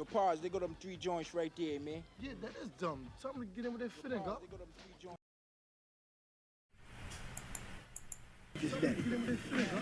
Yo, pause. They got them 3 joints right there, man. Yeah, that is dumb. Tell them to get in with their fitting, Pause. go. They got them 3 joints. Get in with their fitting, go.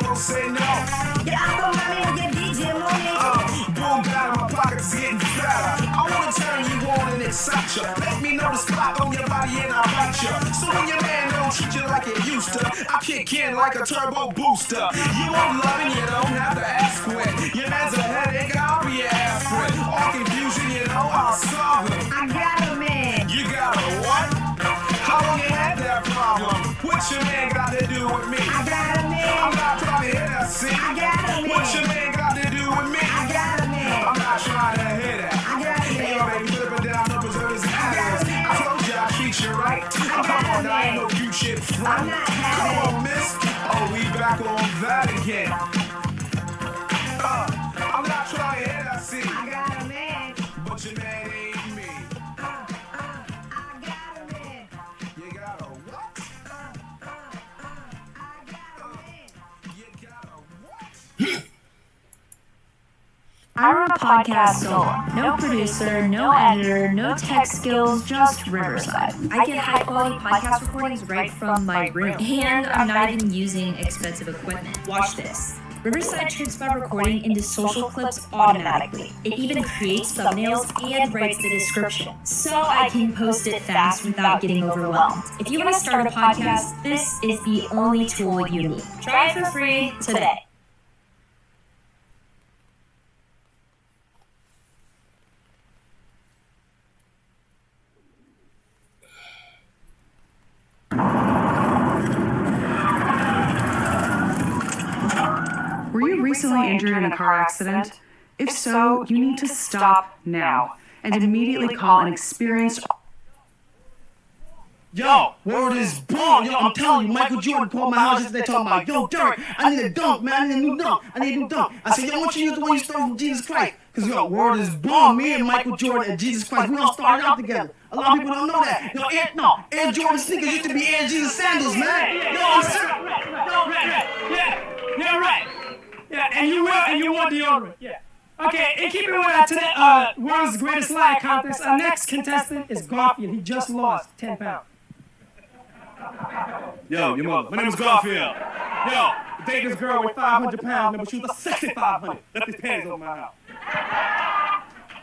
Won't say no. Yeah, I don't mind me get DJ money. Boom down, my pockets getting fatter. I wanna turn you on and excite ya. Let me know the spot on your body and I'll bite ya. So when your man don't treat you like it used to, I kick in like a turbo booster. You won't love it, you don't have to ask when. Your man's a headache, I'll be your aspirin. All confusion, you know I'll solve it. I got a man. You got a what? How long you had that problem? What your man got to do with me? I got a man. I'm not trying to hear that, see? I got a man. What your man got to do with me? I got a man. I'm not trying to hear that. I got a man. Hey, yo, baby, flipping down numbers of his ass. I told you I treat you right. got Come on, a now, ain't man. no cute shit front. I'm not having Come on, miss. Oh, we back on that again. I'm not trying to hear that, see? I got a man. But your man ain't me. I got a man. You got a what? I got a man. You got a what? I run a podcast solo. No producer, no editor, no tech skills, just Riverside. I get high quality podcast recordings right from my room. And I'm not even using expensive equipment. Watch this. Riverside turns my recording into social clips automatically. It even creates thumbnails and writes the description, so I can post it fast without getting overwhelmed. If you want to start a podcast, this is the only tool you need. Try it for free today. Were you recently injured in a car accident? If so, you need to stop now and immediately call an experienced. Yo, word is born. Yo, I'm telling you, Michael Jordan called my house yesterday talking about, yo, Derek, I need a dunk, man. I need a new dunk. I need a new dunk. I said, yo, I want you to use the one you stole from Jesus Christ. Because, yo, word is born. Me and Michael Jordan and Jesus Christ, we all started out together. A lot of people don't know that. Yo, Air Jordan sneakers used to be Air Jesus sandals, man. Yo, I'm serious. Yeah, right. Yeah, and you want deodorant. Yeah. Okay, and keeping with our today, world's greatest lie contest, our next contestant is Garfield. He just lost 10 pounds. Yo, your mother. My name is Garfield. Yo, date this girl with 500 pounds, but she was 6,500. Left his panties over my house.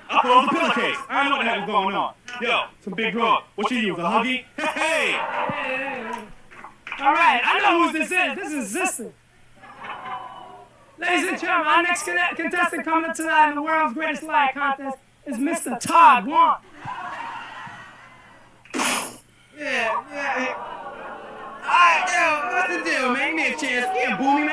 I thought it was a pillowcase. I didn't know what the heck was going on. Yo, some big broad. What you use, a Huggy? Hey! All right, I know who this is. This is Sister. Ladies and gentlemen, our next contestant coming up tonight in the world's greatest lie contest is Mr. Todd Wan. Yeah. All right, yo, what's the deal, man? Give me a chance. Yeah, boo me, man.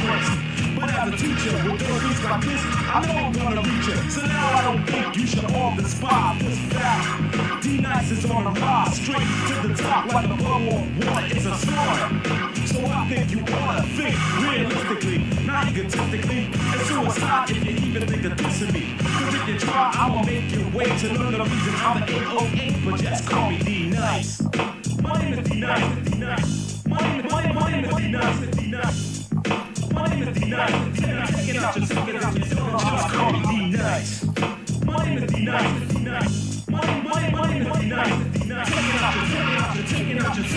place. But as a teacher, with things like this, I know I'm gonna reach it. So now I don't think you should all despise this fact. D-Nice is on the rise, straight to the top like a bubble of water. It's a slaughter. So I think you ought to think realistically, not egotistically. It's suicide if you even think of dissing me. Cause if you try, I'ma make you wait to learn the reason I'm the 808, but just call me D-Nice. My name is D-Nice, D-Nice. My name is D-Nice, D-Nice. My name is D-Nice, D-Nice. Check it out, just call me D-Nice. My name is D-Nice, D-Nice. My name is D-Nice, D-Nice. Check it out, just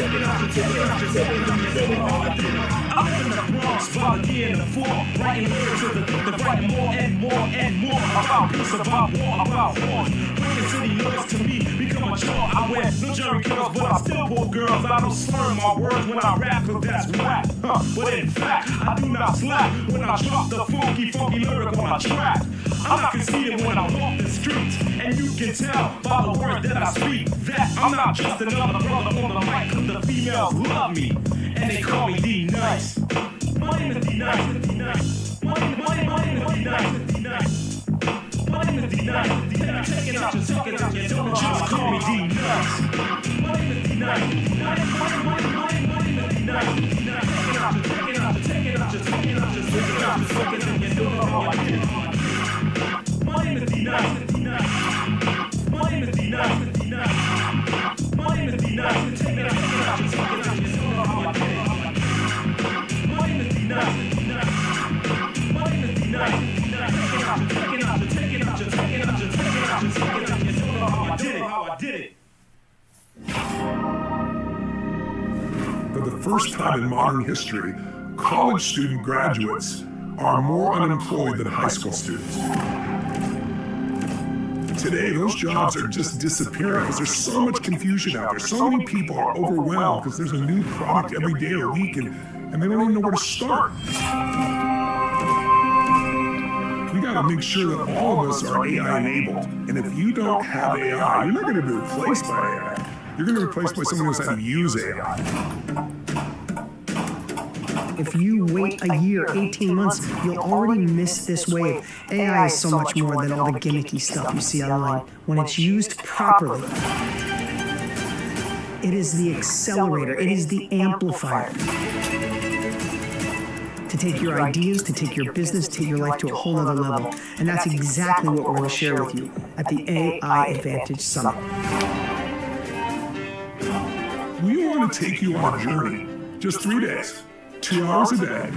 I live in the Bronx, volunteer in the floor, writing lyrics to the writing more and more and more about peace, about war, about wars. Bringing city noise to me, become a chore. I wear no Jerry curls, but I still pull girls. I don't slur my words when I rap, cause that's whack. But in fact, I do not slack when I drop the funky lyric on a track. I'm not conceited when I walk the streets, and you can tell by the words that I speak that I'm not just another brother on the mic, cause the females love me, and they call me D-Nice. My name is D-Nice, D-Nice. My name is D-Nice, D-Nice. My name is D-Nice, D-Nice. Check it out, just call me D-Nice. My name is D-Nice, D-Nice. My name is D-Nice, D-Nice. Check it out, check it out, just check it out, just check it out, just check it out, just check it out. My name is D-Nice, D-Nice. My name is D-Nice, D-Nice. My name is D-Nice. Check it out, just check it out, just check it out. My name is D-Nice, D-Nice. My name is D-Nice, D-Nice. Check it out, just check it out, just check it out, just check it out, just check it out, just check it out. How I did it. For the first time in modern history, college student graduates are more unemployed than high school students. Today, those jobs are just disappearing because there's so much confusion out there. So many people are overwhelmed because there's a new product every day of the week and they don't even know where to start. We gotta make sure that all of us are AI enabled. And if you don't have AI, you're not gonna be replaced by AI. You're gonna be replaced by someone who knows how to use AI. If you wait a year, 18 months, you'll already miss this wave. AI is so much more than all the gimmicky stuff you see online. When it's used properly, it is the accelerator, it is the amplifier. To take your ideas, to take your business, take your life to a whole other level. And that's exactly what we're going to share with you at the AI Advantage Summit. We want to take you on a journey, just 3 days, 2 hours a day.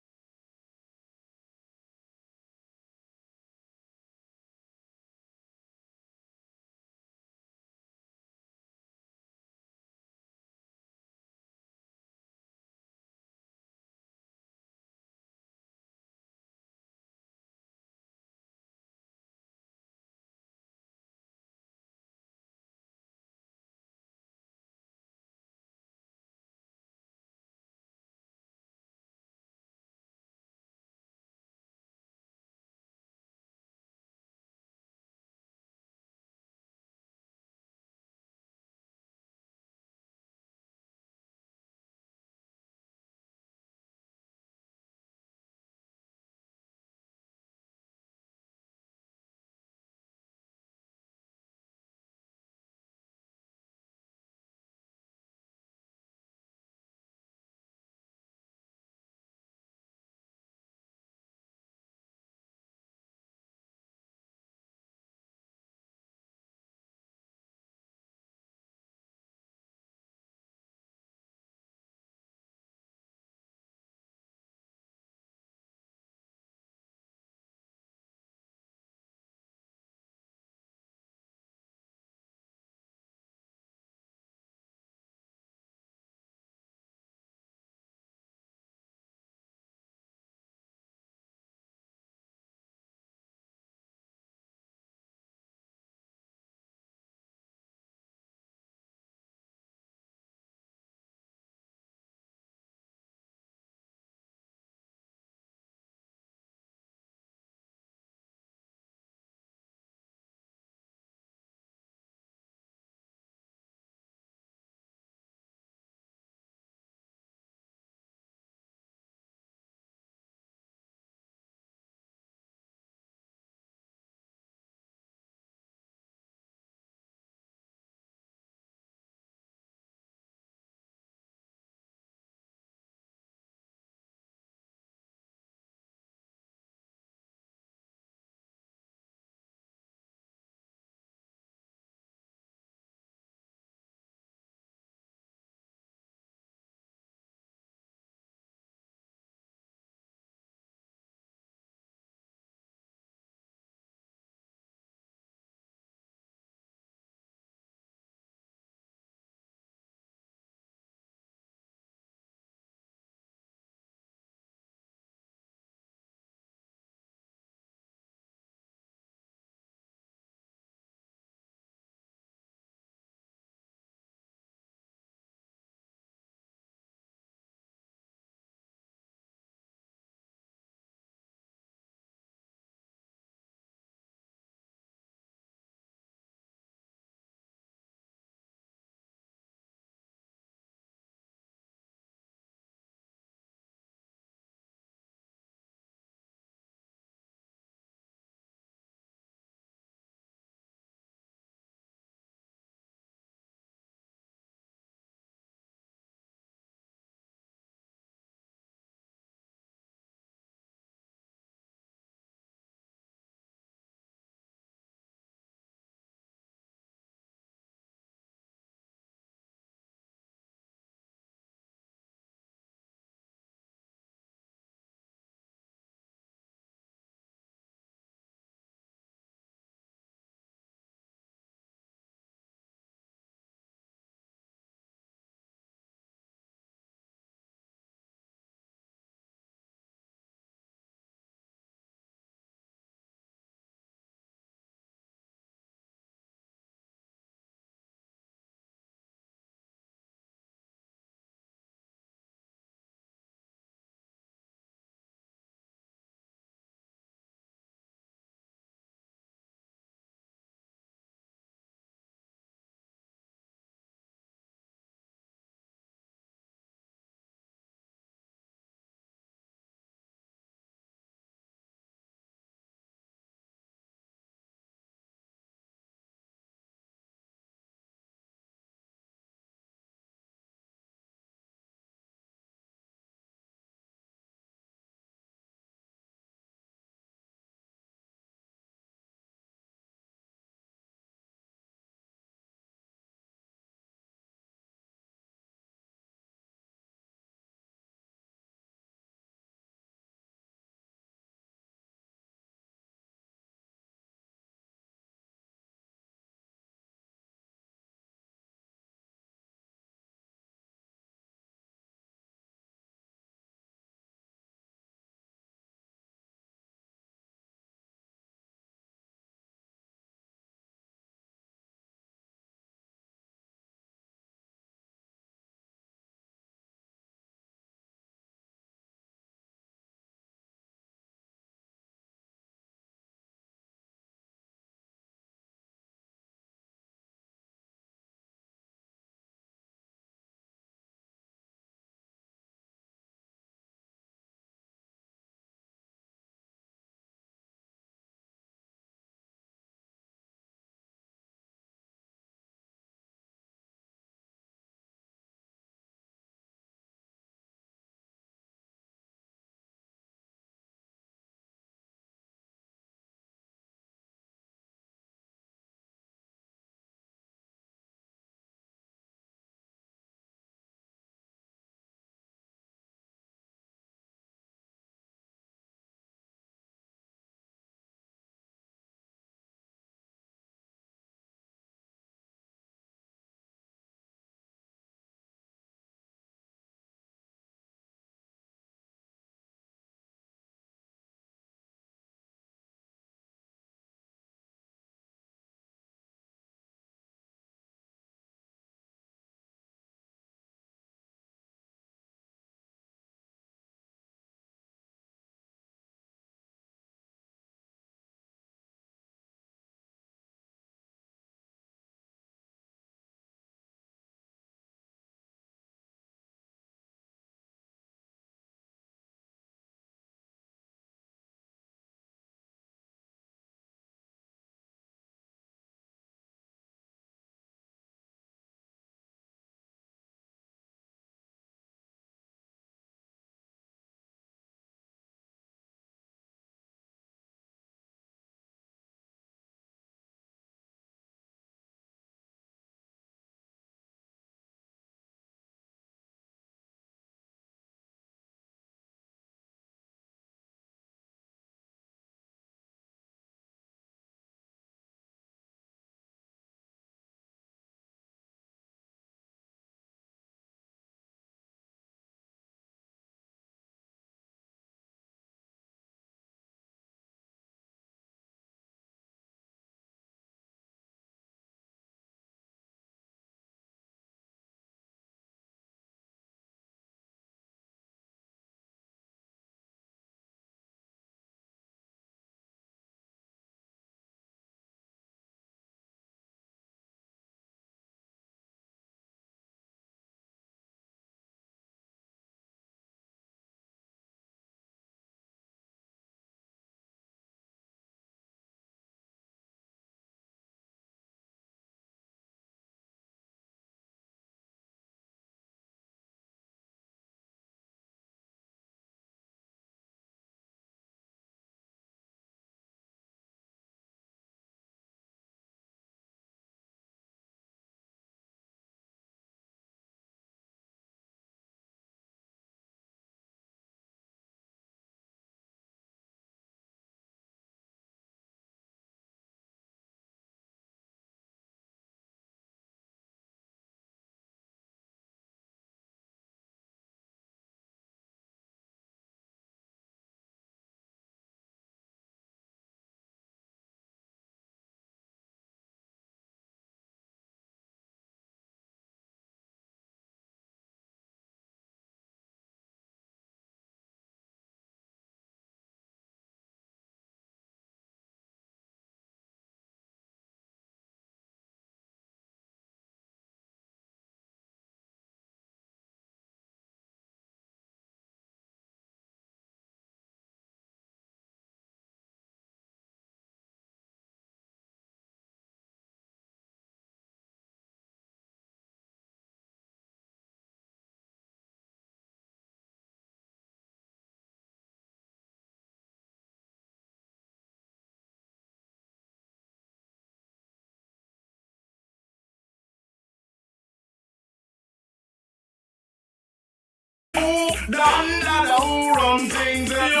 Done that who run things. You every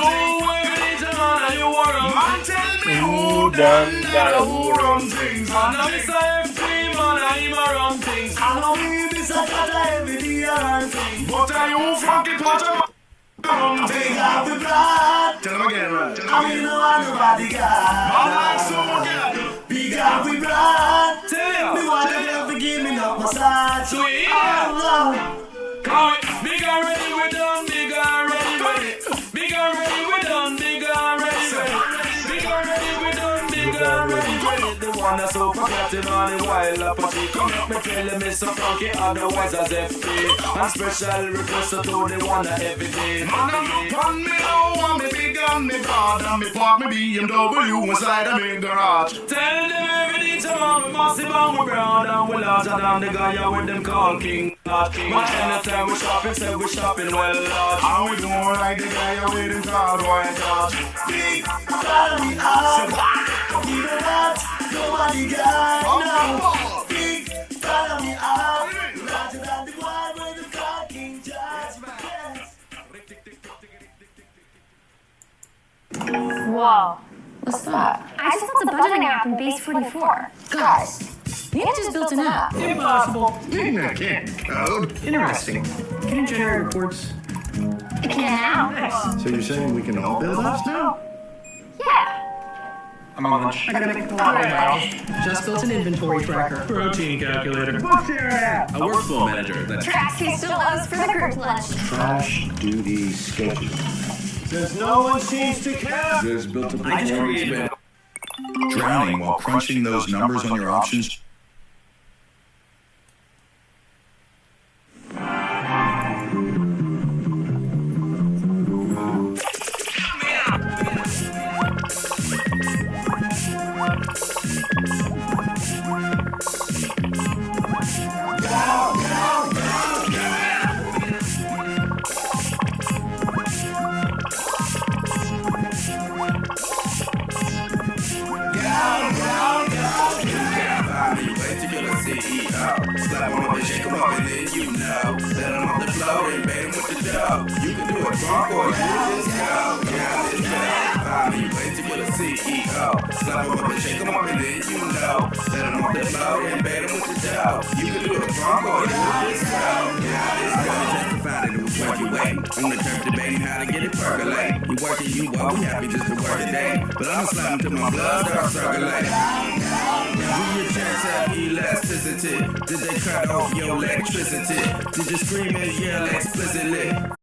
man you run. Man tell me who done that who run things. I know it's a free man I'm a run things. I know me this a cat every day run things. But are you funky patch? Take out the blood. Tell them again, right? I mean, no one nobody got. I'm like so good. Big out the blood. Tell me what you ever give me up my side. So yeah. Big already, we done. Big already, ready. Big already, we done. Big already, ready. Big already, we done. Big already, ready. The one that's so forgetting on the wild apathy. Come up, me tell them it's so funky, otherwise as FP. And special request to the one that every day. Man, I'm up on me now, and me big and me broad, and me park me BMW inside a big garage. Tell them every day tomorrow, me massive and we broad, and we larger than the guy with them call King. But anytime we shopping, say we shopping well large. And we doing like the guy with him called White Dodge. Big, follow me up, keep it up. Nobody got no big, follow me out. Larger than the one with the fucking judge. Whoa. What's that? I just built a budgeting app in Base 44. Guys, you just built an app. Impossible. I can't code. Interesting. Can you generate reports? I can now. So you're saying we can all build apps now? Yeah. I'm on lunch. I gotta make a lot now. Just built an inventory tracker. Protein calculator. What's your app? A workflow manager. That's Trash case still owes for the group lunch. Trash duty schedule. Since no one seems to care. There's built a performance bit. Drowning while crunching those numbers on your options. Slap him up and shake him up and then you know. Let him off the floor and bait him with the dough. You can do it drunk or you just go. Yeah, this bad. You wait to get a CEO. Slap him up and shake him up and then you know. Let him off the floor and bait him with the dough. You can do it drunk or you just go. Yeah, this bad. Justified it was what you waiting. On the turf debating how to get it percolating. You working, you walk, we happy just to work today. But I'ma slap him till my blood starts circulating. Do your chance have elasticity? Did they cut off your electricity? Did you scream and yell explicitly?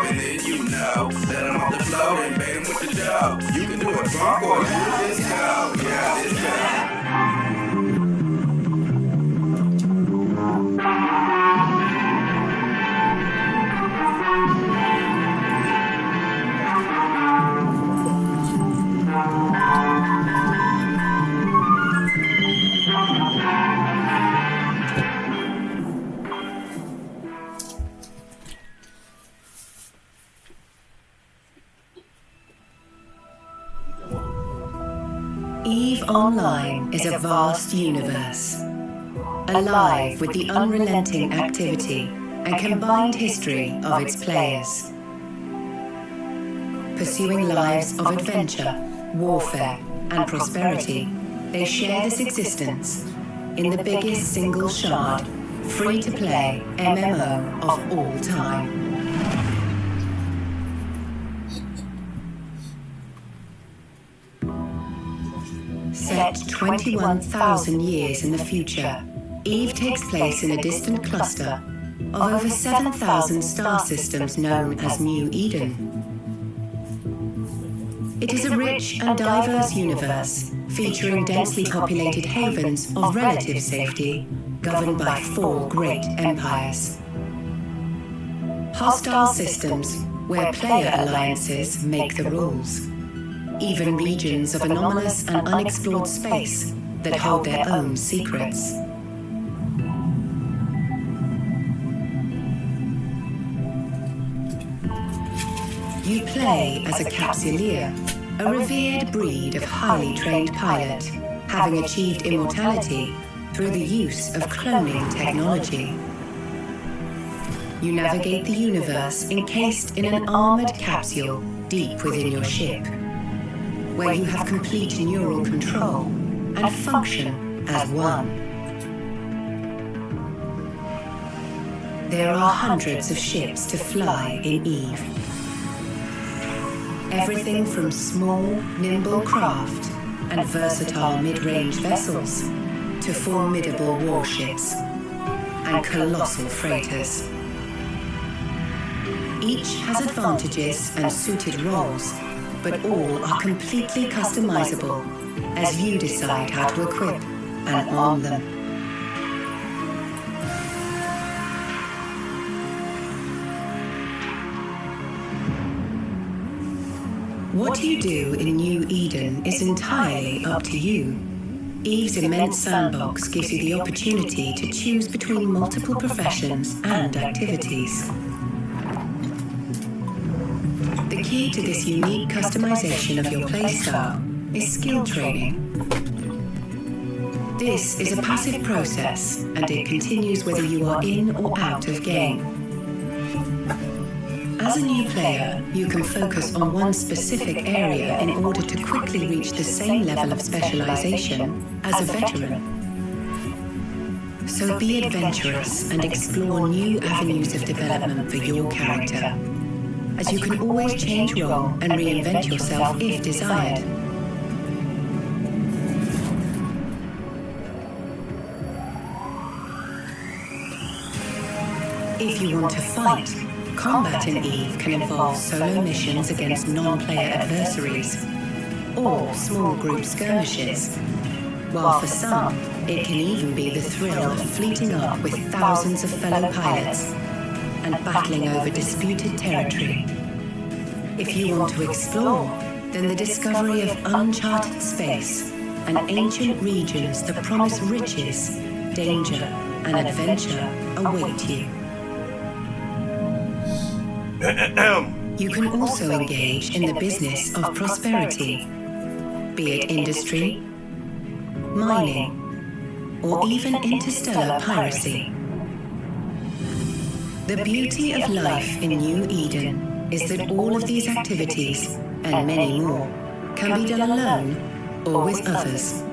and then you know that I'm off the floor and bait 'em with the dough. You can do it funk or you can just go. Yeah, let's go. EVE Online is a vast universe, alive with the unrelenting activity and combined history of its players. Pursuing lives of adventure, warfare, and prosperity, they share this existence in the biggest single shard, free-to-play MMO of all time. Set 21,000 years in the future, EVE takes place in a distant cluster of over 7,000 star systems known as New Eden. It is a rich and diverse universe featuring densely populated havens of relative safety governed by 4 great empires. Hostile systems where player alliances make the rules. Even regions of anomalous and unexplored space that hold their own secrets. You play as a Capsuleer, a revered breed of highly trained pilot, having achieved immortality through the use of cloning technology. You navigate the universe encased in an armored capsule deep within your ship, where you have complete neural control and function as one. There are hundreds of ships to fly in EVE. Everything from small, nimble craft and versatile mid-range vessels to formidable warships and colossal freighters. Each has advantages and suited roles, but all are completely customizable as you decide how to equip and arm them. What you do in New Eden is entirely up to you. EVE's immense sandbox gives you the opportunity to choose between multiple professions and activities. The key to this unique customization of your playstyle is skill training. This is a passive process, and it continues whether you are in or out of game. As a new player, you can focus on one specific area in order to quickly reach the same level of specialization as a veteran. So be adventurous and explore new avenues of development for your character, as you can always change role and reinvent yourself if desired. If you want to fight, combat in EVE can involve solo missions against non-player adversaries, or small group skirmishes, while for some, it can even be the thrill of fleeting up with thousands of fellow pilots and battling over disputed territory. If you want to explore, then the discovery of uncharted space and ancient regions that promise riches, danger, and adventure await you. You can also engage in the business of prosperity, be it industry, mining, or even interstellar piracy. The beauty of life in New Eden is that all of these activities, and many more, can be done alone or with others.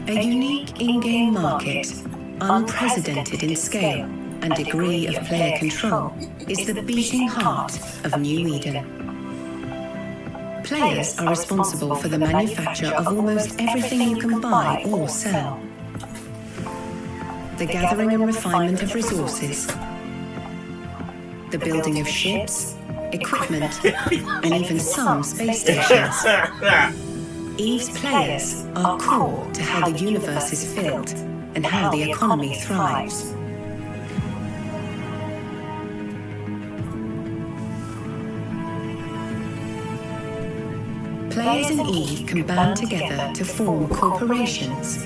A unique in-game market, unprecedented in scale and degree of player control, is the beating heart of New Eden. Players are responsible for the manufacture of almost everything you can buy or sell. the gathering and refinement of resources, the building of ships, equipment, and even some space stations. EVE's players are core to how the universe is filled and how the economy thrives. Players in EVE can band together to form corporations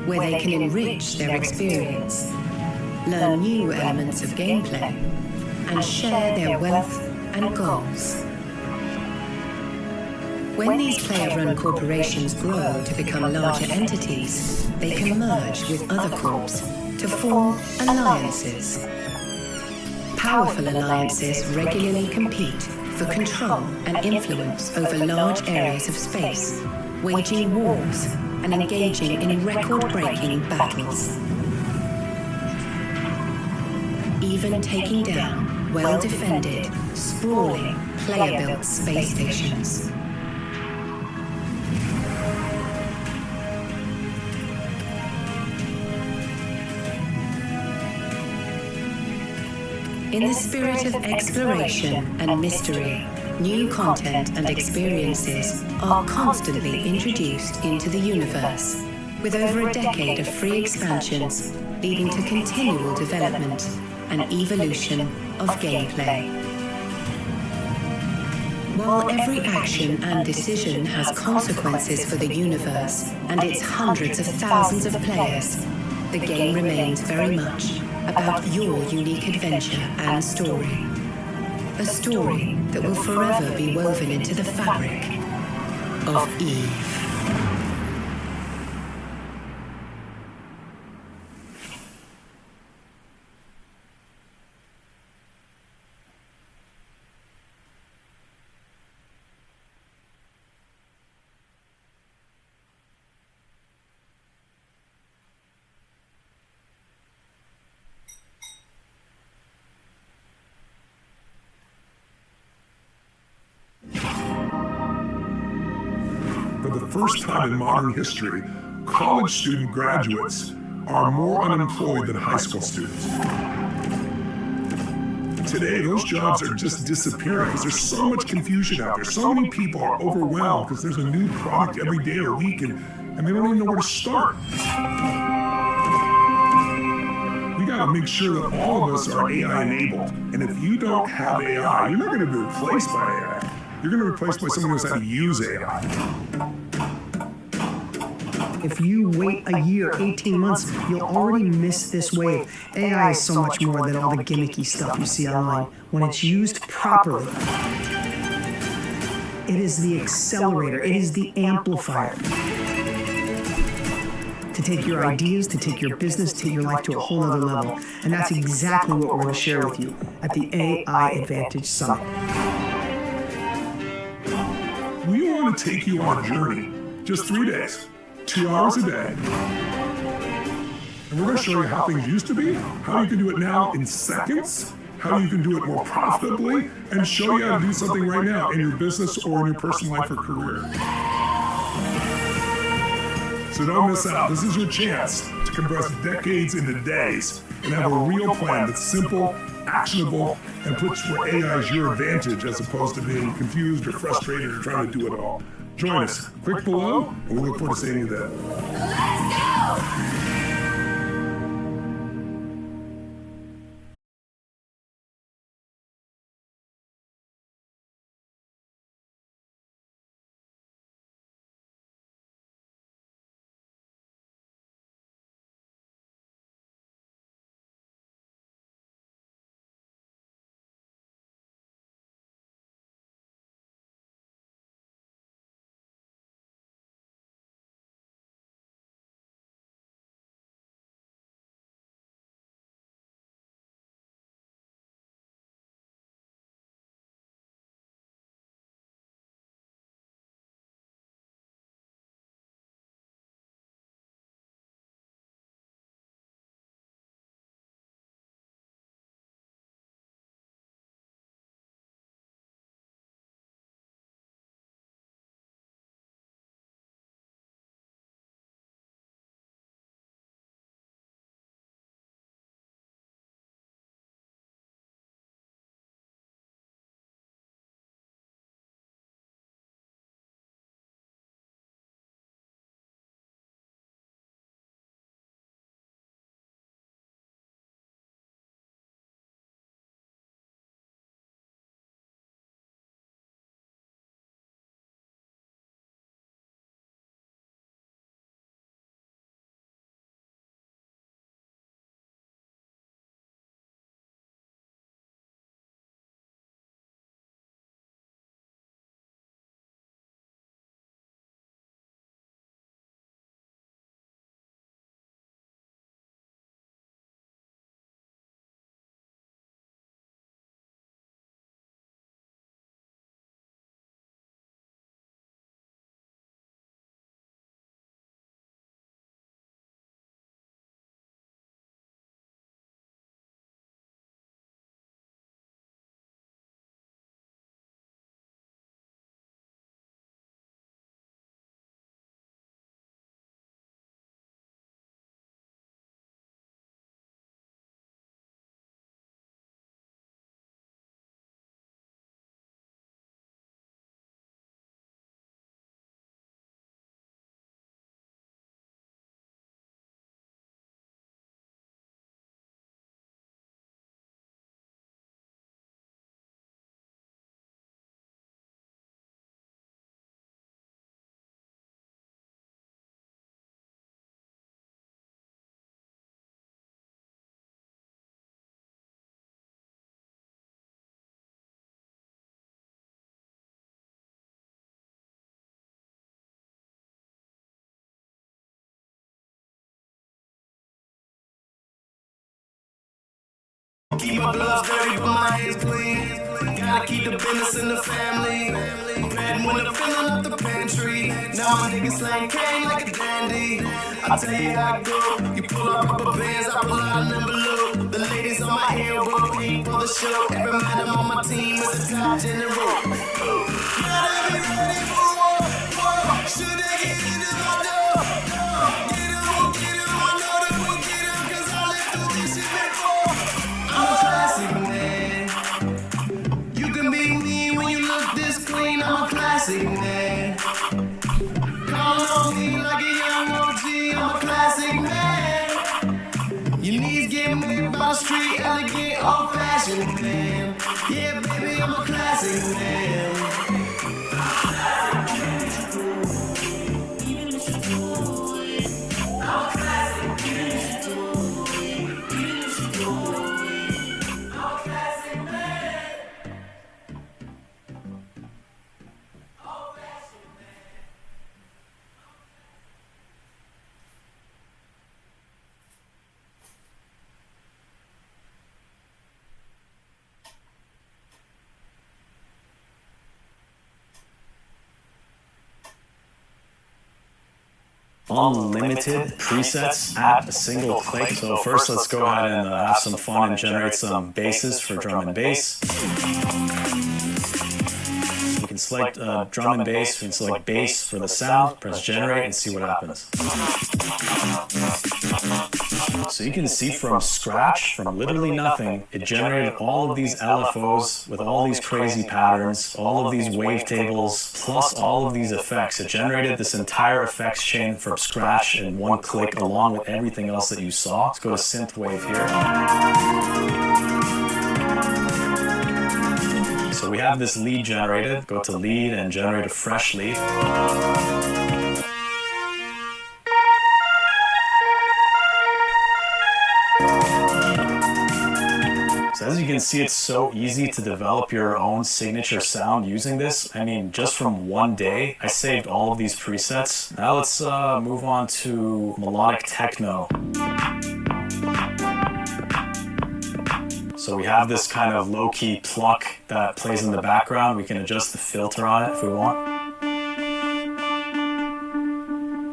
where they can enrich their experience, learn new elements of gameplay, and share their wealth and goals. When these player-run corporations grow to become larger entities, they can merge with other corps to form alliances. Powerful alliances regularly compete for control and influence over large areas of space, waging wars and engaging in record-breaking battles. Even taking down well-defended, sprawling, player-built space stations. In the spirit of exploration and mystery, new content and experiences are constantly introduced into the universe, with over a decade of free expansions leading to continual development and evolution of gameplay. While every action and decision has consequences for the universe and its hundreds of thousands of players, the game remains very much about your unique adventure and story. A story that will forever be woven into the fabric of EVE. For the first time in modern history, college student graduates are more unemployed than high school students. Today, those jobs are just disappearing because there's so much confusion out there. So many people are overwhelmed because there's a new product every day or week and they don't even know where to start. We gotta make sure that all of us are AI enabled. And if you don't have AI, you're not gonna be replaced by AI. You're gonna be replaced by someone who knows how to use AI. If you wait a year, 18 months, you'll already miss this wave. AI is so much more than all the gimmicky stuff you see online. When it's used properly, it is the accelerator, it is the amplifier to take your ideas, to take your business, to take your life to a whole other level. And that's exactly what we're going to share with you at the AI Advantage Summit. We want to take you on a journey, just 3 days. 2 hours a day. And we're going to show you how things used to be, how you can do it now in seconds, how you can do it more profitably, and show you how to do something right now in your business or in your personal life or career. So don't miss out. This is your chance to compress decades into days and have a real plan that's simple, actionable, and puts where AI is your advantage as opposed to being confused or frustrated or trying to do it all. Join us. Click below, and we look forward to seeing you there. Let's go! Keep my gloves dirty, but my hands clean. Gotta keep the business in the family. Bad when I'm filling up the pantry. Now my niggas slang cane like a dandy. I'll tell you how it go. You pull up rubber bands, I pull out an envelope. The ladies on my elbow ain't for the show. Every man on my team is a top general. Gotta be ready for war. Should they get into my door? Get 'em, I know that we'll get 'em, 'cause I lived through this shit before. I'm a classic man. You can be mean when you look this clean. I'm a classic man. Call on me like a young OG. I'm a classic man. Your knees get made by the street, elegant, old-fashioned man. Yeah, baby, I'm a classic man. Unlimited presets at a single click. So first let's go ahead and have some fun and generate some basses for drum and bass. You can select drum and bass, you can select bass for the sound, press generate and see what happens. So you can see from scratch, from literally nothing, it generated all of these LFOs with all these crazy patterns, all of these wavetables, plus all of these effects. It generated this entire effects chain from scratch in one click, along with everything else that you saw. Let's go to synthwave here. So we have this lead generated. Go to lead and generate a fresh lead. So as you can see, it's so easy to develop your own signature sound using this. I mean, just from one day, I saved all of these presets. Now let's move on to melodic techno. So we have this kind of low-key pluck that plays in the background. We can adjust the filter on it if we want.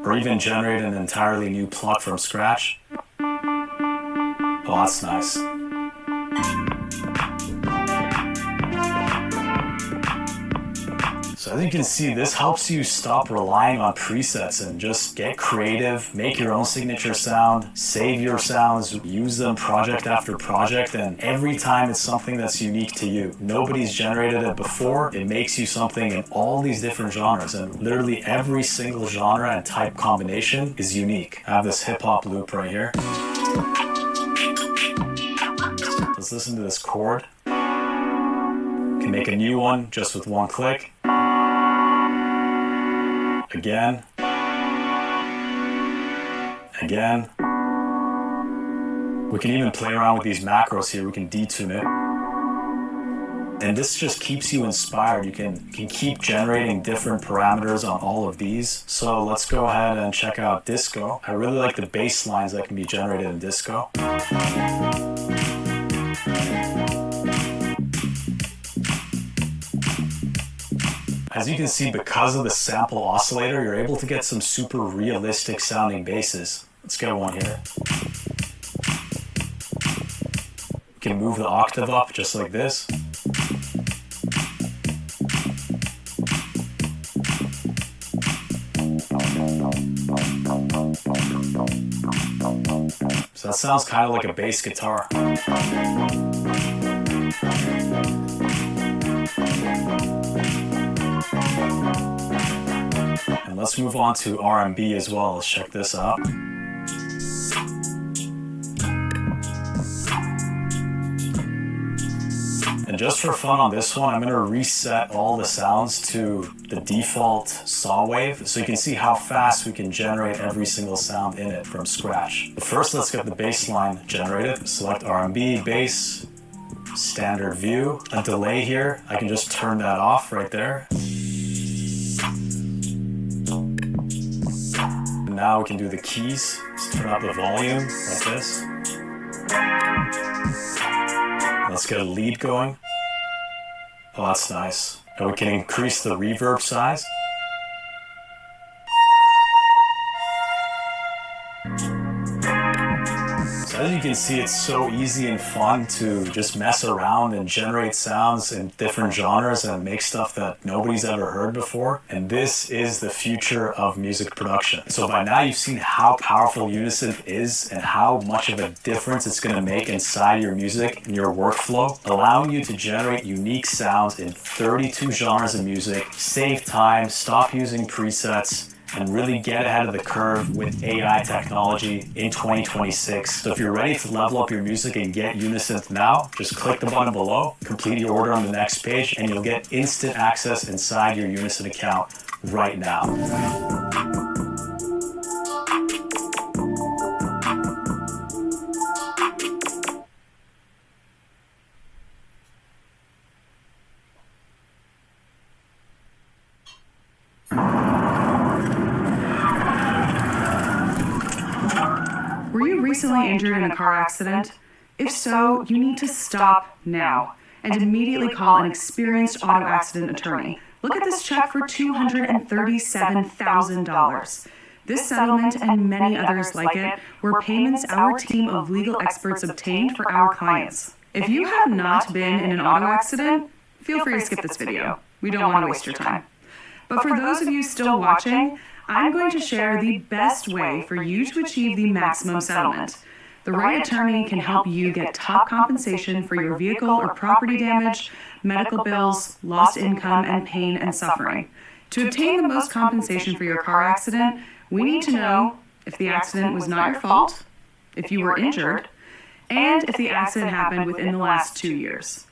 Or even generate an entirely new pluck from scratch. Oh, that's nice. So as you can see, this helps you stop relying on presets and just get creative, make your own signature sound, save your sounds, use them project after project, and every time it's something that's unique to you. Nobody's generated it before. It makes you something in all these different genres, and literally every single genre and type combination is unique. I have this hip-hop loop right here. Let's listen to this chord. You can make a new one just with one click. Again. Again. We can even play around with these macros here. We can detune it. And this just keeps you inspired. You can keep generating different parameters on all of these. So let's go ahead and check out disco. I really like the bass lines that can be generated in disco. As you can see, because of the sample oscillator, you're able to get some super realistic sounding basses. Let's get one here. You can move the octave up just like this. So that sounds kind of like a bass guitar. And let's move on to R&B as well. Let's check this out. And just for fun on this one, I'm going to reset all the sounds to the default saw wave so you can see how fast we can generate every single sound in it from scratch. But first, let's get the bass line generated. Select R&B, bass, standard view. A delay here, I can just turn that off right there. And now we can do the keys. Let's turn up the volume like this. Let's get a lead going. Oh, that's nice. And we can increase the reverb size. So as you can see, it's so easy and fun to just mess around and generate sounds in different genres and make stuff that nobody's ever heard before. And this is the future of music production. So by now you've seen how powerful Unison is and how much of a difference it's going to make inside your music and your workflow, allowing you to generate unique sounds in 32 genres of music, save time, stop using presets, and really get ahead of the curve with AI technology in 2026. So if you're ready to level up your music and get Unison now, just click the button below, complete your order on the next page, and you'll get instant access inside your Unison account right now. Were you recently injured in a car accident? If so, you need to stop now and immediately call an experienced auto accident attorney. Look at this check for $237,000. This settlement and many others like it were payments our team of legal experts obtained for our clients. If you have not been in an auto accident, feel free to skip this video. We don't want to waste your time. But for those of you still watching, I'm going to share the best way for you to achieve the maximum settlement. The right attorney can help you get top compensation for your vehicle or property damage, medical bills, lost income, and pain and suffering. To obtain the most compensation for your car accident, we need to know if the accident was not your fault, if you were injured, and if the accident happened within the last 2 years.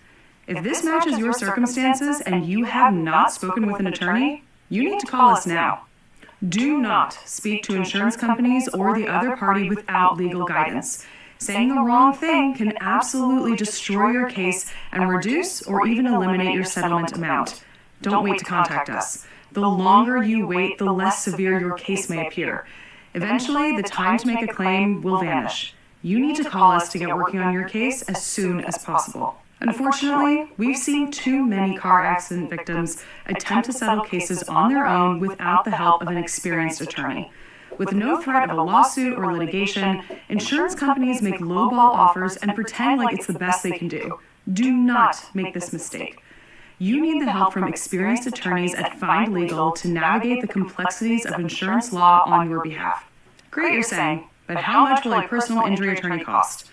If this matches your circumstances and you have not spoken with an attorney, you need to call us now. Do not speak to insurance companies or the other party without legal guidance. Saying the wrong thing can absolutely destroy your case and reduce or even eliminate your settlement amount. Don't wait to contact us. The longer you wait, the less severe your case may appear. Eventually, the time to make a claim will vanish. You need to call us to get working on your case as soon as possible. Unfortunately, we've seen too many car accident victims attempt to settle cases on their own without the help of an experienced attorney. With no threat of a lawsuit or litigation, insurance companies make lowball offers and pretend like it's the best they can do. Do not make this mistake. You need the help from experienced attorneys at Find Legal to navigate the complexities of insurance law on your behalf. Great, you're saying, but how much will a personal injury attorney cost?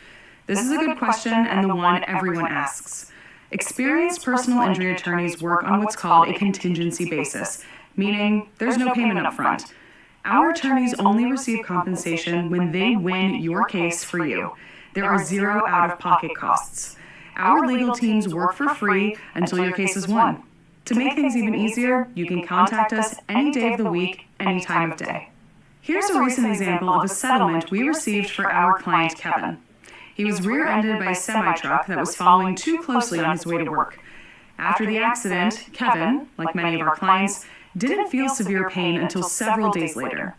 This is a good question and the one everyone asks. Experienced personal injury attorneys work on what's called a contingency basis, meaning there's no payment up front. Our attorneys only receive compensation when they win your case for you. There are zero out-of-pocket costs. Our legal teams work for free until your case is won. To make things even easier, you can contact us any day of the week, any time of day. Here's a recent example of a settlement we received for our client Kevin. He was rear-ended by a semi-truck that was following too closely on his way to work. After the accident, Kevin, like many of our clients, didn't feel severe pain until several days later.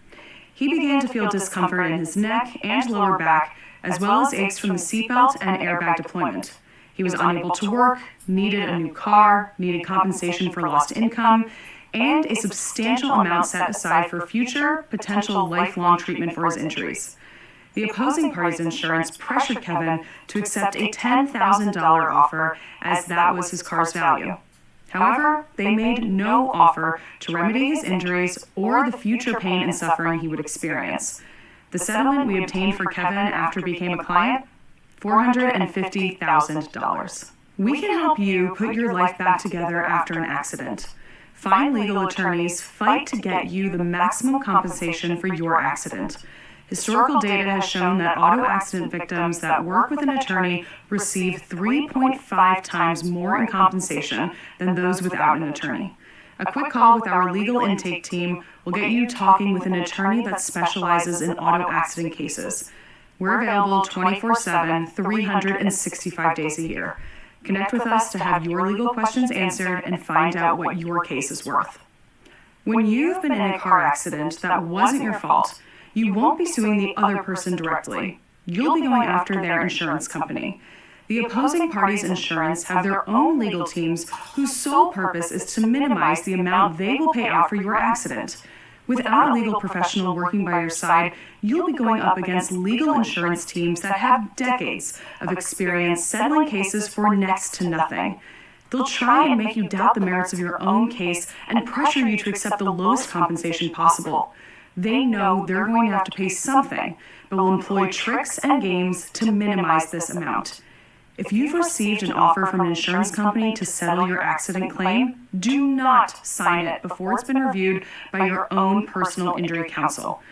He began to feel discomfort in his neck and lower back, as well as aches from the seatbelt and airbag deployment. He was unable to work, needed a new car, needed compensation for lost income, and a substantial amount set aside for future, potential lifelong treatment for his injuries. The opposing party's insurance pressured Kevin to accept a $10,000 offer, as that was his car's value. However, they made no offer to remedy his injuries or the future pain and suffering he would experience. The settlement we obtained for Kevin after he became a client? $450,000. We can help you put your life back together after an accident. Find Legal attorneys fight to get you the maximum compensation for your accident. Historical data has shown that auto accident victims that work with an attorney receive 3.5 times more in compensation than those without an attorney. A quick call with our legal intake team will get you talking with an attorney that specializes in auto accident cases. We're available 24/7, 365 days a year. Connect with us to have your legal questions answered and find out what your case is worth. When you've been in a car accident that wasn't your fault, you won't be suing the other person directly. You'll be going after their insurance company. The opposing parties' insurance have their own legal teams whose sole purpose is to minimize the amount they will pay out for your accident. Without a legal professional working by your side, you'll be going up against legal insurance teams that have decades of experience settling cases for next to nothing. They'll try and make you doubt the merits of your own case and pressure you to accept the lowest compensation possible. They know they're going to have to pay something, but will employ tricks and games to minimize this amount. If you've received an offer from an insurance company to settle your accident claim, do not sign it before it's been reviewed by your own personal injury counsel.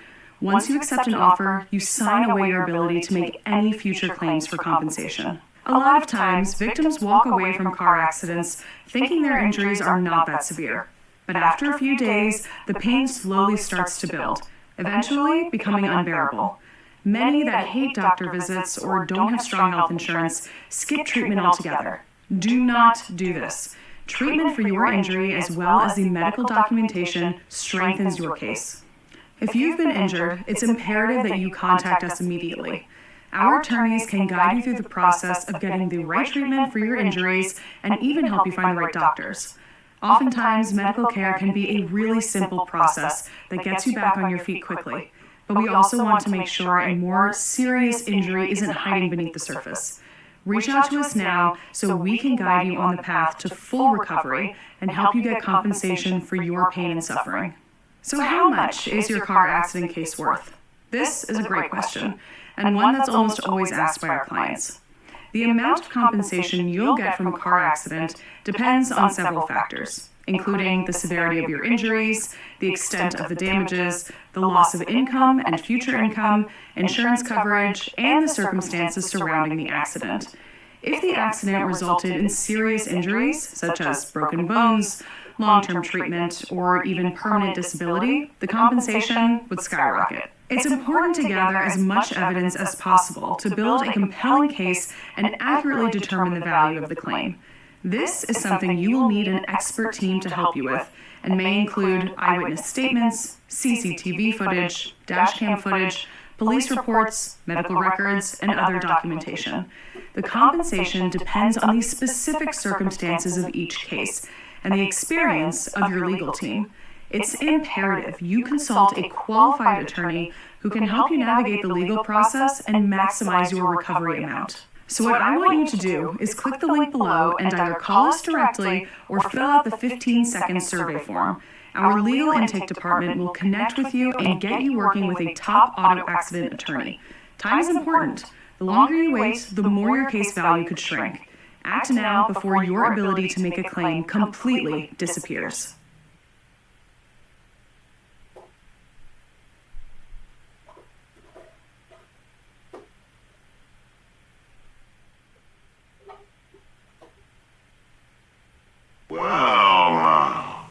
Once you accept an offer, you sign away your ability to make any future claims for compensation. A lot of times, victims walk away from car accidents thinking their injuries are not that severe. But after a few days, the pain slowly starts to build, eventually becoming unbearable. Many that hate doctor visits or don't have strong health insurance skip treatment altogether. Do not do this. Treatment for your injury as well as the medical documentation strengthens your case. If you've been injured, it's imperative that you contact us immediately. Our attorneys can guide you through the process of getting the right treatment for your injuries and even help you find the right doctors. Oftentimes, medical care can be a really simple process that gets you back on your feet quickly. But we also want to make sure a more serious injury isn't hiding beneath the surface. Reach out to us now so we can guide you on the path to full recovery and help you get compensation for your pain and suffering. So how much is your car accident case worth? This is a great question, and one that's almost always asked by our clients. The amount of compensation you'll get from a car accident depends on several factors, including the severity of your injuries, the extent of the damages, the loss of income and future income, insurance coverage, and the circumstances surrounding the accident. If the accident resulted in serious injuries, such as broken bones, long-term treatment, or even permanent disability, the compensation would skyrocket. It's important to gather as much evidence as possible to build a compelling case and accurately determine the value of the claim. This is something you will need an expert team to help you with, and may include eyewitness statements, CCTV footage, dashcam footage, police reports, medical records, and other documentation. The compensation depends on the specific circumstances of each case and the experience of your legal team. It's imperative you consult a qualified attorney who can help you navigate the legal process and maximize your recovery amount. So what I want you to do is click the link below and either call us directly or fill out the 15-second survey form. Our legal intake department will connect with you and get you working with a top auto accident attorney. Time is important. The longer you wait, the more your case value could shrink. Act now before your ability to make a claim completely disappears. Well,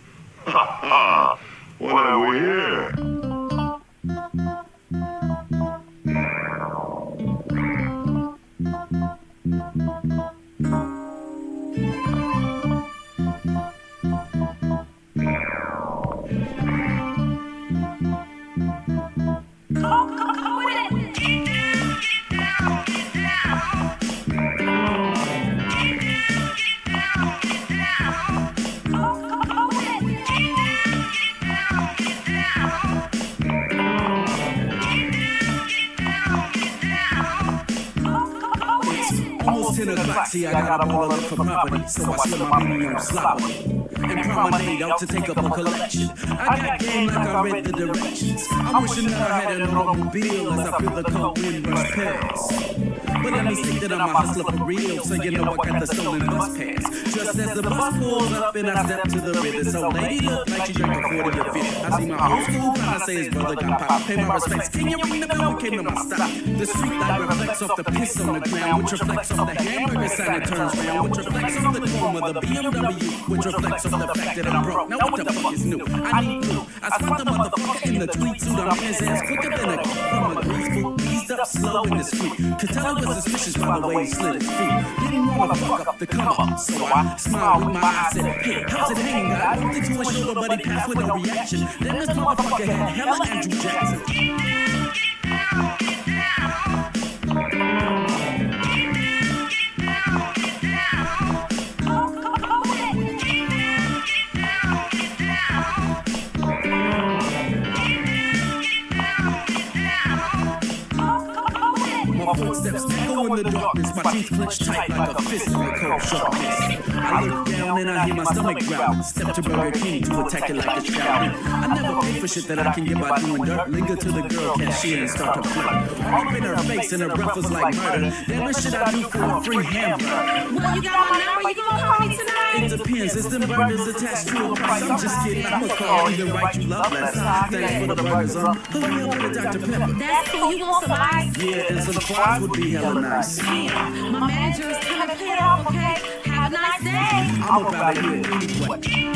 what have we here? Almost 10 o'clock, see I got up all up for property, so I slip my money on sloppily and promenade out to take up a collection. I got game like I read the directions. I'm wishing that I had an automobile as I feel the cold wind rush past. But let me stick that I'm a hustler for real, so you know I got the stolen bus pass. Just as the bus pulls up and I step to the rear, this old lady look like she drank a 40 to 50. I see my old school trying to say his brother got pop. Pay my respects, can you ring the bell? We came to my stop. The street light reflects off the piss on the ground, which reflects off the hamburger sign that turns round, which reflects off the chrome of the BMW, which reflects off the fact that I'm broke. Now what the fuck is new? I need blue. I spent the motherfucker in the tweet suit. I'm in his ass quicker than a kid from a grease boot. Eased up slow in the street. Could tell it was suspicious by the way he slid his feet. Didn't wanna fuck up the come up, so I smiled with my eyes, said, hey, how's it hanging? I bumped into his shoulder, but he passed with no reaction. Then this motherfucker had hella Andrew Jackson. glow in the darkness, my teeth clench tight like a fist in a cold sharpness. I look down and I hear my stomach growl. Step to Burger King to attack it like a shouting. I never pay for shit that I can get by doing dirt. Linger to the girl cashier and start to flirt. Up in her face and her breath was like murder. Damn, what should I do for a free hamburger? Well, you got my number, you gonna call me tonight? It depends, it's them burgers attached to a price. I'm just kidding, I'ma call either write you love letters. Thanks for the burgers, hurry up with a Dr. Pepper. That's cool, you want some ice? Yeah, and some fries would be hella nice. Damn, my manager is coming to pay it off, okay? Have a nice day. I'ma probably do it anyway.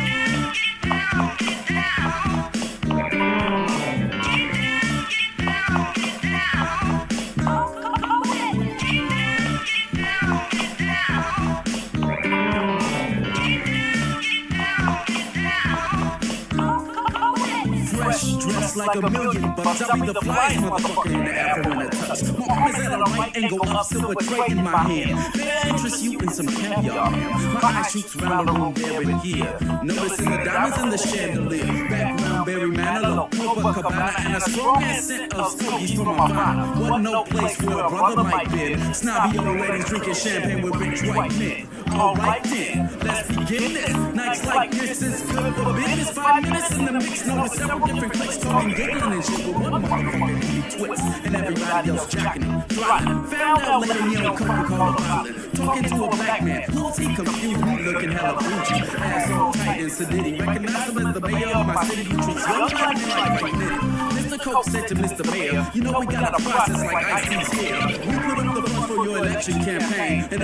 Fresh dressed like a million bucks. I'll be the flyest motherfucker in the Afro in a touch. My arm is at a right angle up, silver tray in my hand. May I interest you in some caviar, ma'am? My eye shoots round the room there and here. Noticing the diamonds in the chandelier. Background Barry Manilow, Copacabana, and a strong ass scent of stogies from Havana. Wasn't no place where a brother might be. Snobby old ladies drinking champagne with rich white men. Alright then, let's begin this. Nights like this is good for business. 5 minutes in the mix, notice several different clicks talking, giggling and shit. But one motherfucker really twits, and everybody else jacking him, throtting. Found out later he on Coca-Cola bottling, talking to a black man. Who's he confused? Me looking hella bougie, ass all tight and sedity. Recognize him as the mayor of my city who treats young black men like white men. Mr. Coke said to Mr. Mayor, you know we got a process like Ice-T's here. We put up the funds for your election campaign, and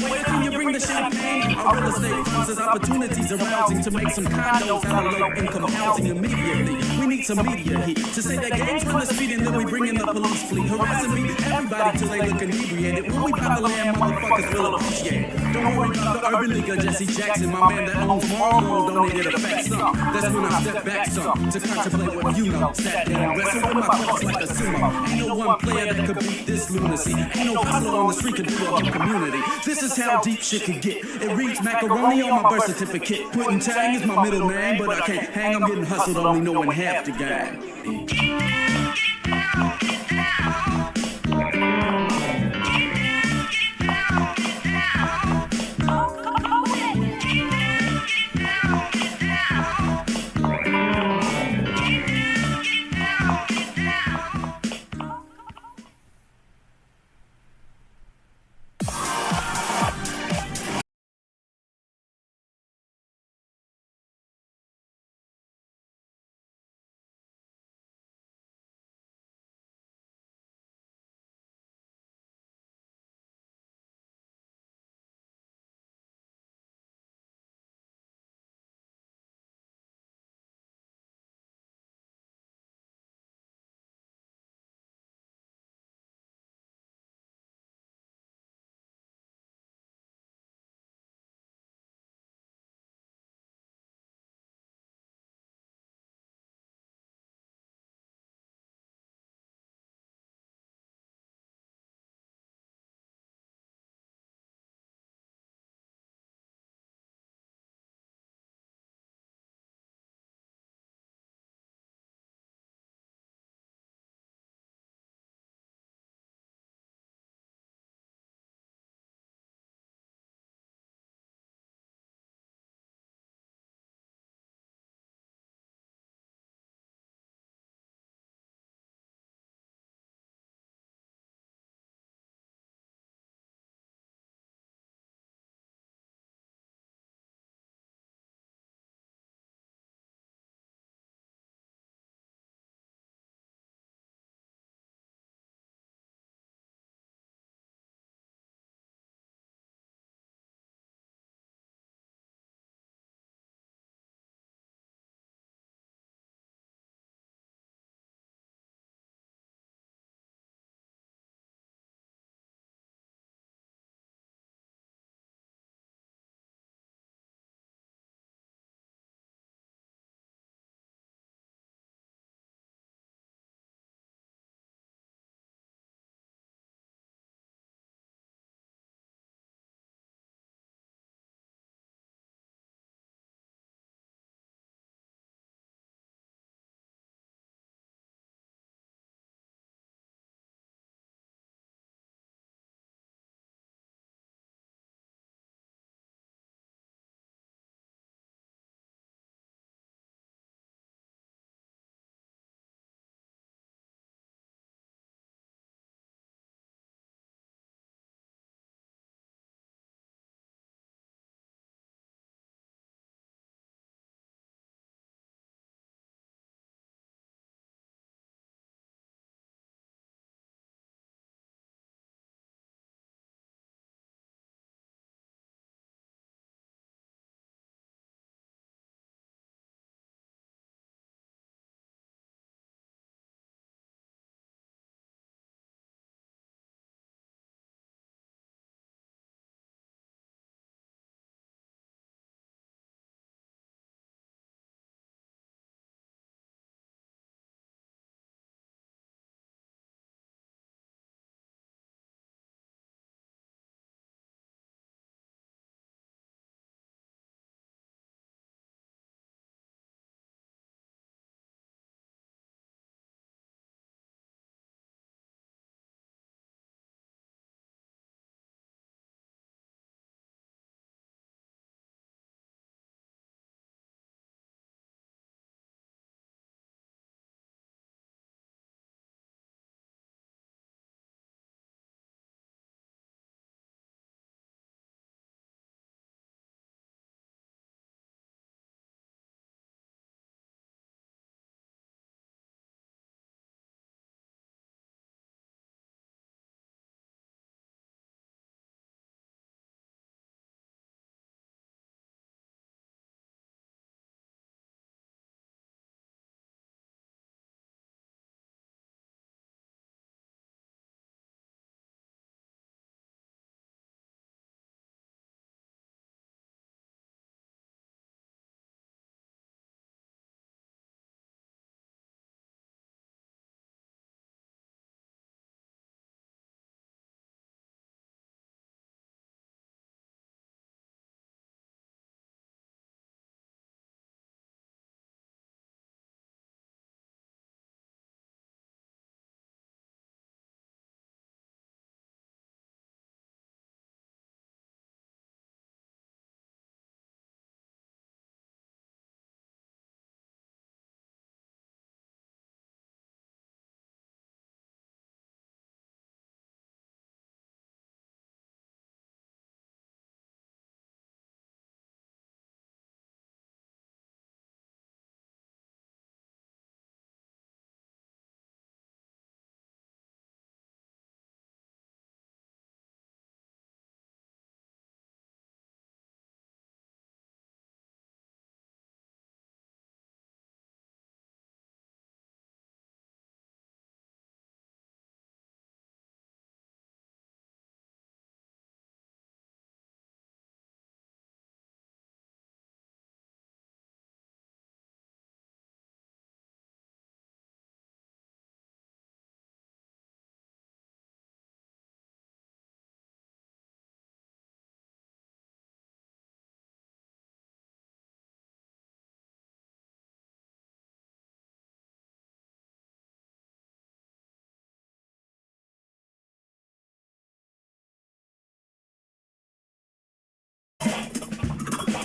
where can you bring the champagne? Our real estate funds as opportunities arousing to make some condos out of low-income housing immediately. We need some media heat to say that gangs run the street and then we bring in the police fleet, harassing beat everybody till they look inebriated. When we pop the land, motherfuckers will appreciate it. Don't worry about the urban league of Jesse Jackson, my man that owns Marlboro donated a fat sum. That's when I step back some to contemplate what you know. Sat down, wrestle with my thoughts like a sumo. Ain't no one player that could beat this lunacy. Ain't no hustler on the street could do a whole community. This is how deep shit could get. It reads macaroni on my birth certificate. Puddin' Tang is my middle name, but I can't hang. I'm getting hustled, only knowing half the game.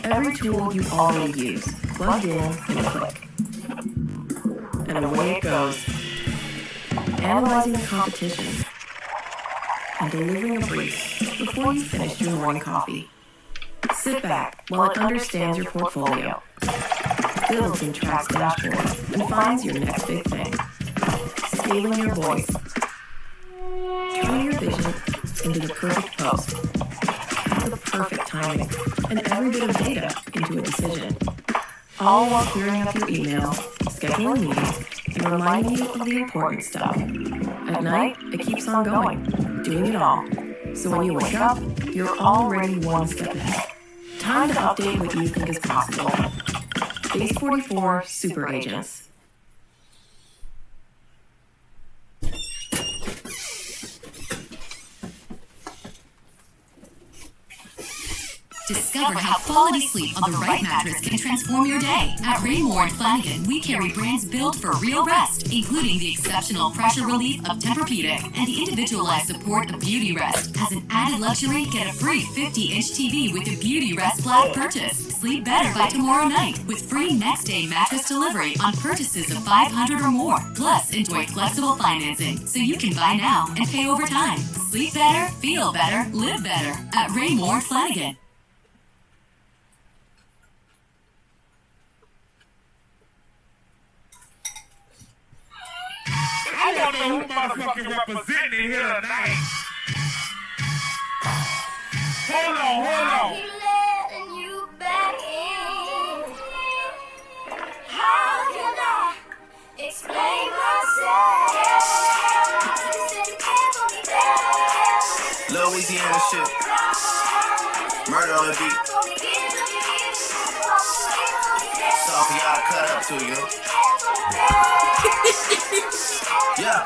Every tool you already use, plugged in in a click. And away it goes. Analyzing the competition and delivering a brief before you finish your morning coffee. Sit back while it understands your portfolio, builds and tracks dashboards, and finds your next big thing. Scaling your voice. Turn your vision into the perfect post. The perfect timing. And every bit of data into a decision. All while clearing up your email, scheduling meetings, and reminding you of the important stuff. At night, it keeps on going, doing it all. So when you wake up, you're already one step ahead. Time to update what you think is possible. Base 44 Super Agents. Discover how quality sleep on the right mattress can transform your day. At Raymore and Flanagan, we carry brands built for real rest, including the exceptional pressure relief of Tempur-Pedic and the individualized support of Beauty Rest. As an added luxury, get a free 50-inch TV with your Beauty Rest Flat purchase. Sleep better by tomorrow night with free next-day mattress delivery on purchases of $500 or more. Plus, enjoy flexible financing so you can buy now and pay over time. Sleep better, feel better, live better at Raymore and Flanagan. I don't know who motherfucking representing here tonight. Hold on. Keep letting you back in. How can I explain myself? You said you care for me better. Louisiana shit. Murder on the beat. Soft y'all cut up to you. Yeah.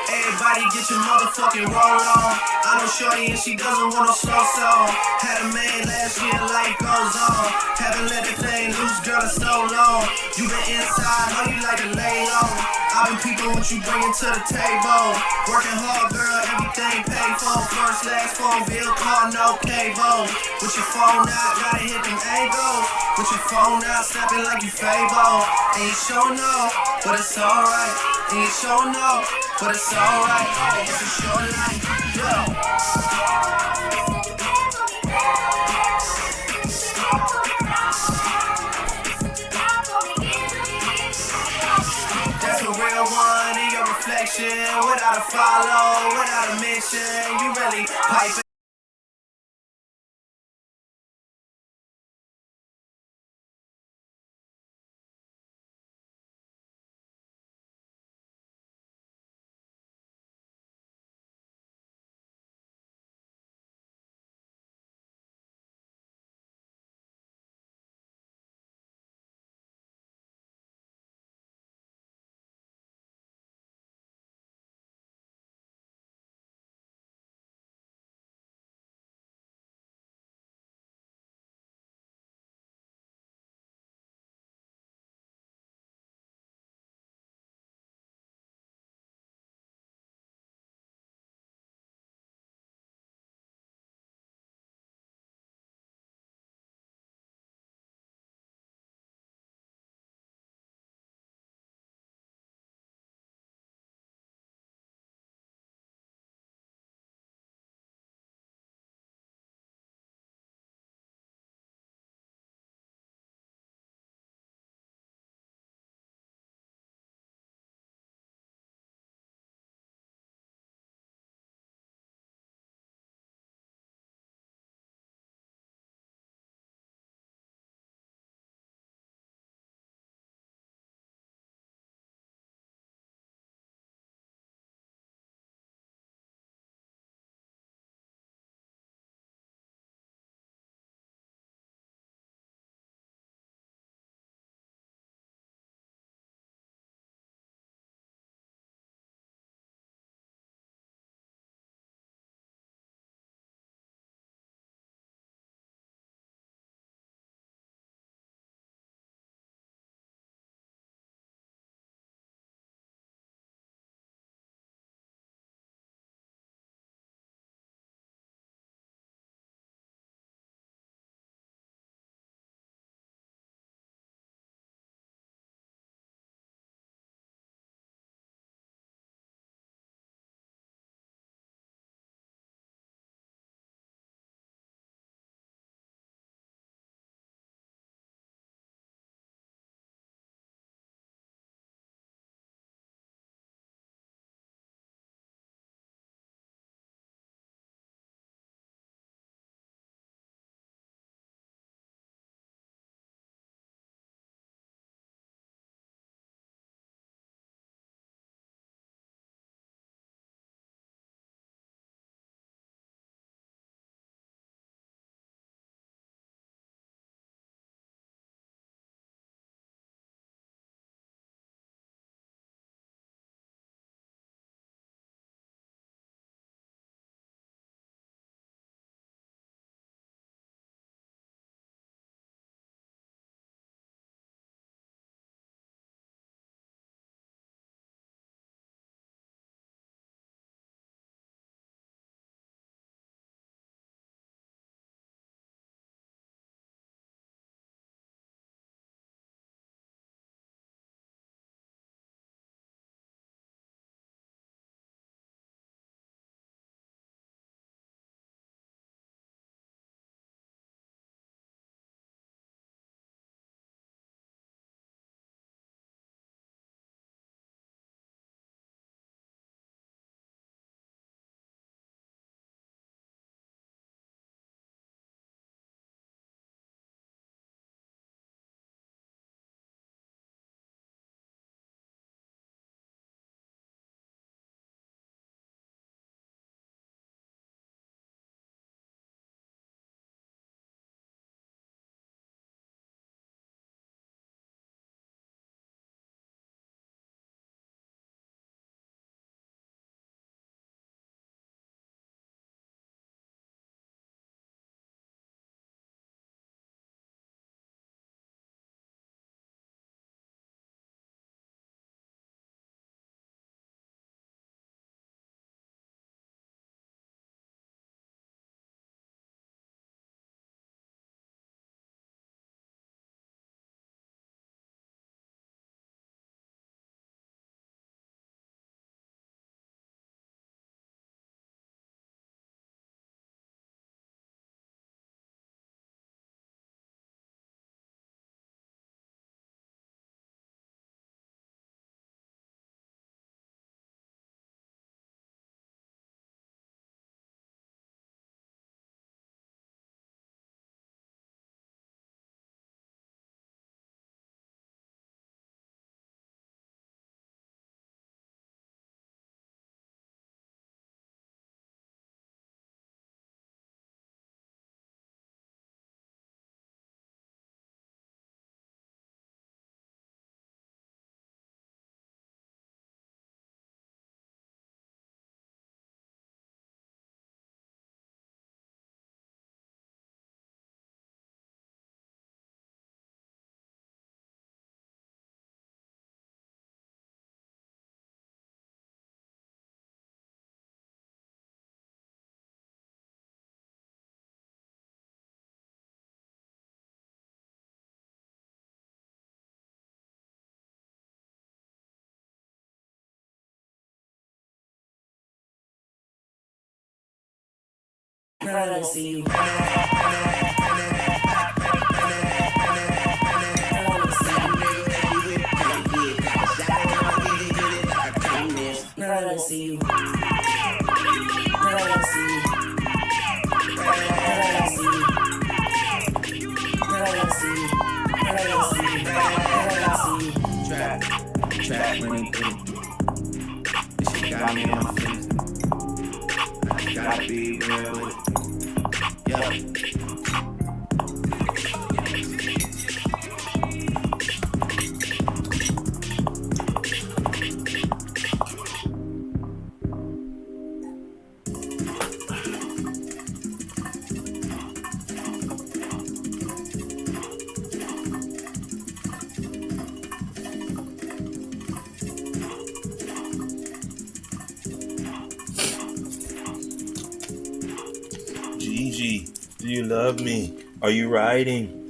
Everybody get your motherfucking roll on. I know shorty and she doesn't want no slow song. Had a man last year, life goes on. Haven't let the thing loose, girl, in so long. You been inside, how you like to lay low? I've been peeping what you bringing to the table. Working hard, girl, everything paid for. First, last phone bill, call, no cable. With your phone out, gotta hit them angles. With your phone out, snapping like you Fable. And you sure know, but it's alright. And you sure know, but it's alright. It's a short life, That's a real one in your reflection. Without a follow, without a mention. You really pipe Brother, see you. Brother, see you. Brother, see you. Brother, see you. Brother, see you. Brother, see you. Brother, see you. Trap money, this shit got me on my face. I gotta be real with it. Yeah. Gigi, do you love me? Are you riding?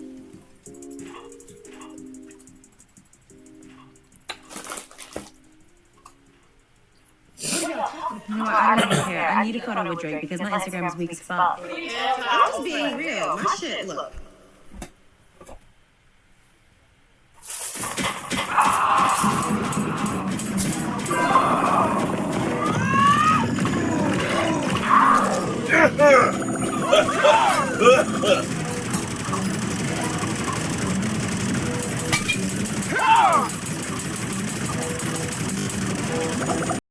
No, I don't even care. I need a photo with Drake because my Instagram is weak as fuck. I'm just being real. My shit, look.